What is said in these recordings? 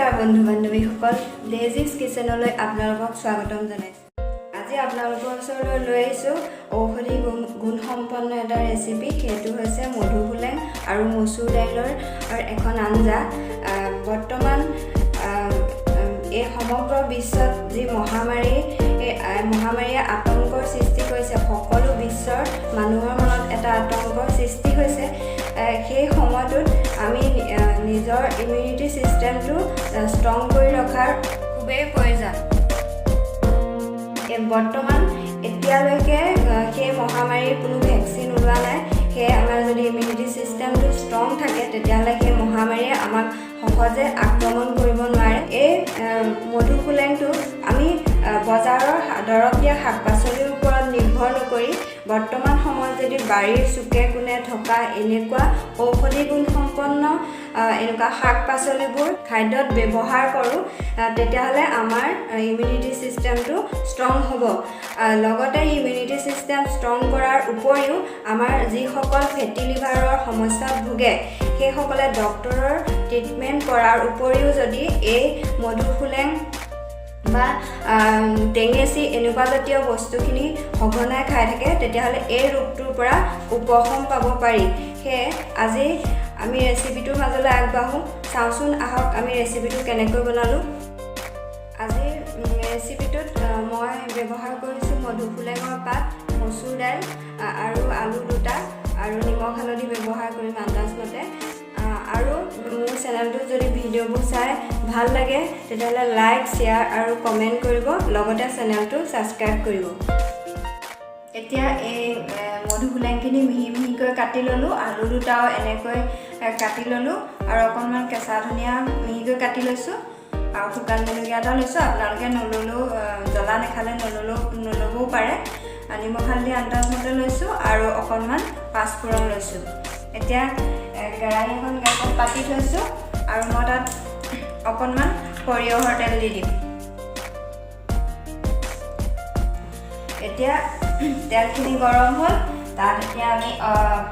নমস্কাৰ বন্ধু বান্ধৱীসকল, ডেজিজ কিচেনলৈ আপোনালোকক স্বাগতম জনাইছোঁ। আজি আপোনালোকৰ ওচৰলৈ লৈ আহিছোঁ ঔষধি গুণসম্পন্ন এটা ৰেচিপি। সেইটো হৈছে মধুসোলেং আৰু মচুৰ দাইলৰ এখন আঞ্জা। বৰ্তমান এই সমগ্ৰ বিশ্বত যি মহামাৰীয়ে আতংকৰ সৃষ্টি কৰিছে, সকলো বিশ্বৰ মানুহৰ মনত এটা আতংকৰ সৃষ্টি হৈছে। সেই সময়টোত আমি নিজৰ ইমিউনিটি চিষ্টেমটো ষ্ট্ৰং কৰি ৰখাৰ খুবেই প্ৰয়োজন। বৰ্তমান এতিয়ালৈকে সেই মহামাৰীৰ কোনো ভেকচিন ওলোৱা নাই। সেয়ে আমাৰ যদি ইমিউনিটি চিষ্টেমটো ষ্ট্ৰং থাকে, তেতিয়াহ'লে সেই মহামাৰীয়ে আমাক সহজে আক্ৰমণ কৰিব নোৱাৰে। এই মধুসোলেংটো আমি বজাৰৰ দৰৱ দিয়া শাক পাচলিৰ ওপৰত নিৰ্ভৰ নকৰি বৰ্তমান সময়ত যদি বাৰীৰ চুকে কোণে থকা এনেকুৱা ঔষধি গুণসম্পন্ন এনেকুৱা শাক পাচলিবোৰ খাদ্যত ব্যৱহাৰ কৰোঁ, তেতিয়াহ'লে আমাৰ ইমিউনিটি চিষ্টেমটো ষ্ট্ৰং হ'ব। লগতে ইমিউনিটি চিষ্টেম ষ্ট্ৰং কৰাৰ উপৰিও আমাৰ যিসকল ফেটি লিভাৰৰ সমস্যাত ভোগে, সেইসকলে ডক্তৰৰ ট্ৰিটমেণ্ট কৰাৰ উপৰিও যদি এই মধুসোলেং বা টেঙেচি এনেকুৱা জাতীয় বস্তুখিনি সঘনাই খাই থাকে, তেতিয়াহ'লে এই ৰোগটোৰ পৰা উপশম পাব পাৰি। সেয়ে আজি আমি ৰেচিপিটোৰ মাজলৈ আগবাঢ়োঁ। চাওঁচোন আহক আমি ৰেচিপিটো কেনেকৈ বনালোঁ। আজিৰ ৰেচিপিটোত মই ব্যৱহাৰ কৰিছোঁ মধুসোলেঙৰ পাত, মচুৰ দাইল আৰু আলু দুটা আৰু নিমখ হালধি ব্যৱহাৰ কৰিম আন্দাজমতে। আৰু মোৰ চেনেলটোত যদি ভিডিঅ'বোৰ চাই ভাল লাগে, তেতিয়াহ'লে লাইক, শ্বেয়াৰ আৰু কমেণ্ট কৰিব, লগতে চেনেলটো ছাবস্ক্ৰাইব কৰিব। এতিয়া এই মধুসোলেংখিনি মিহি মিহিকৈ কাটি ল'লোঁ, আলু দুটাও এনেকৈ কাটি ল'লোঁ আৰু অকণমান কেঁচা ধনিয়া মিহিকৈ কাটি লৈছোঁ আৰু শুকান জলকীয়া এটা লৈছোঁ। আপোনালোকে নল'লেও, জ্বলা নাখালে নল'বও পাৰে। নিমখ হালধি আন্দাজমতে লৈছোঁ আৰু অকণমান পাঁচফোৰণ লৈছোঁ। এতিয়া কেৰাহী এখন গেছত পাতি থৈছোঁ আৰু মই তাত অকণমান সৰিয়হৰ তেল দি দিম। এতিয়া তেলখিনি গৰম হ'ল, তাত এতিয়া আমি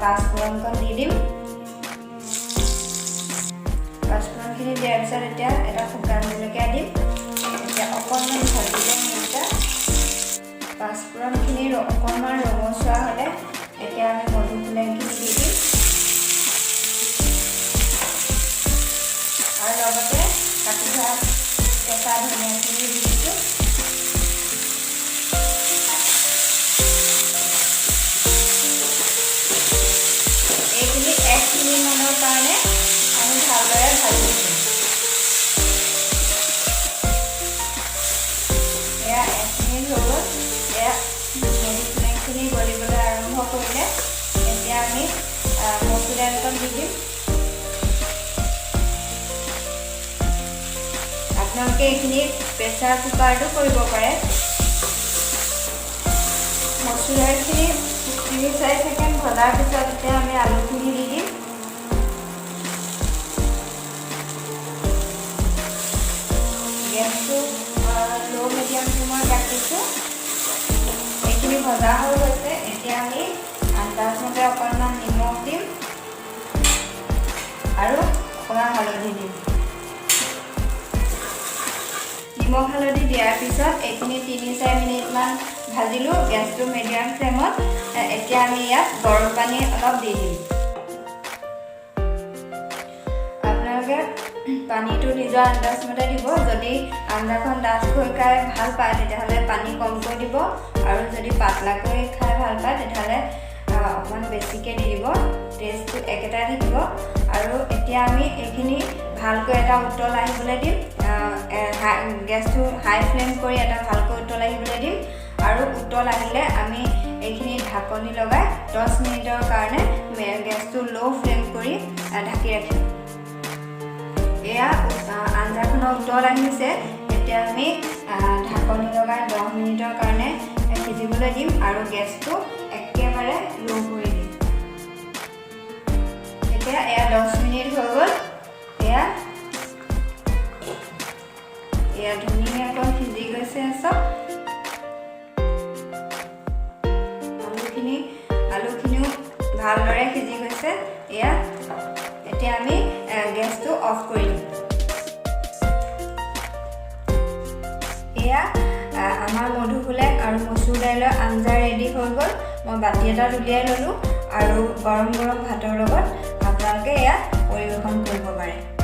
পাঁচফোৰণকণ দি দিম। পাঁচফোৰণখিনি দিয়াৰ পিছত এতিয়া এটা শুকান জলকীয়া দিম। এতিয়া অকণমান ভাজি দিম। এতিয়া পাঁচফোৰণখিনিৰ অকণমান ৰঙচুৱা হ'লে এতিয়া আমি মধুসোলেংখিনি দি দিম আৰু লগতে কাটি থোৱা কেঁচা ধনিয়াখিনি দি দিছোঁ। এইখিনি 1 মিনিটমানৰ কাৰণে আমি ভালদৰে ভাজি দিম। এয়া 1 মিনিট হৈ গ'ল। এয়া মধুসোলেংখিনি গলিবলৈ আৰম্ভ কৰিলে। এতিয়া আমি মচুৰ দাইলকণ দি দিম। আপোনালোকে এইখিনি প্ৰেছাৰ কুকাৰটো কৰিব পাৰে। মচুৰ দাইলখিনি 3-4 ছেকেণ্ড ভজাৰ পিছত এতিয়া আমি আলুখিনি দি দিম। গেছটো ল' মিডিয়াম ফ্লেমত ৰাখিছোঁ। এইখিনি ভজা হৈ গৈছে। এতিয়া আমি আন্দাজমতে অকণমান নিমখ দিম আৰু অকণমান হালধি দিম। নিমখ হালধি দিয়াৰ পিছত এইখিনি 3-4 মিনিটমান ভাজিলোঁ গেছটো মিডিয়াম ফ্লেমত। এতিয়া আমি ইয়াত গৰম পানী অলপ দি দিম। আপোনালোকে পানীটো নিজৰ আন্দাজমতে দিব। যদি আঞ্জাখন ডাঠকৈ খাই ভাল পায়, তেতিয়াহ'লে পানী কমকৈ দিব, আৰু যদি পাতলাকৈ খাই ভাল পায়, তেতিয়াহ'লে অকণমান বেছিকৈ দি দিব। টেষ্টটো একেটাই থাকিব। আৰু এতিয়া আমি এইখিনি ভালকৈ এটা উতল আহিবলৈ দিম। গেছটো হাই ফ্লেম কৰি এটা ভালকৈ উতল আহিবলৈ দিম আৰু উতল আহিলে আমি এইখিনি ঢাকনি লগাই 10 মিনিটৰ কাৰণে গেছটো ল' ফ্লেম কৰি ঢাকি ৰাখিম। এয়া আঞ্জাখনৰ উতল আহিছে। এতিয়া আমি ঢাকনি লগাই 10 মিনিটৰ কাৰণে সিজিবলৈ দিম আৰু গেছটো একেবাৰে ল' কৰি দিম। এতিয়া এয়া 10 মিনিট হৈ গ'ল। এয়া ধুনীয়াকৈ সিজি গৈছে চব। আলুখিনিও ভালদৰে সিজি গৈছে। এতিয়া আমি গেছটো অফ কৰি দিম। আমাৰ মধুসোলেং আৰু মচুৰ দাইলৰ আঞ্জা ৰেডি হৈ গ'ল। মই বাটি এটাত উলিয়াই ল'লোঁ আৰু গৰম গৰম ভাতৰ লগত আপোনালোকে এয়া পৰিৱেশন কৰিব পাৰে।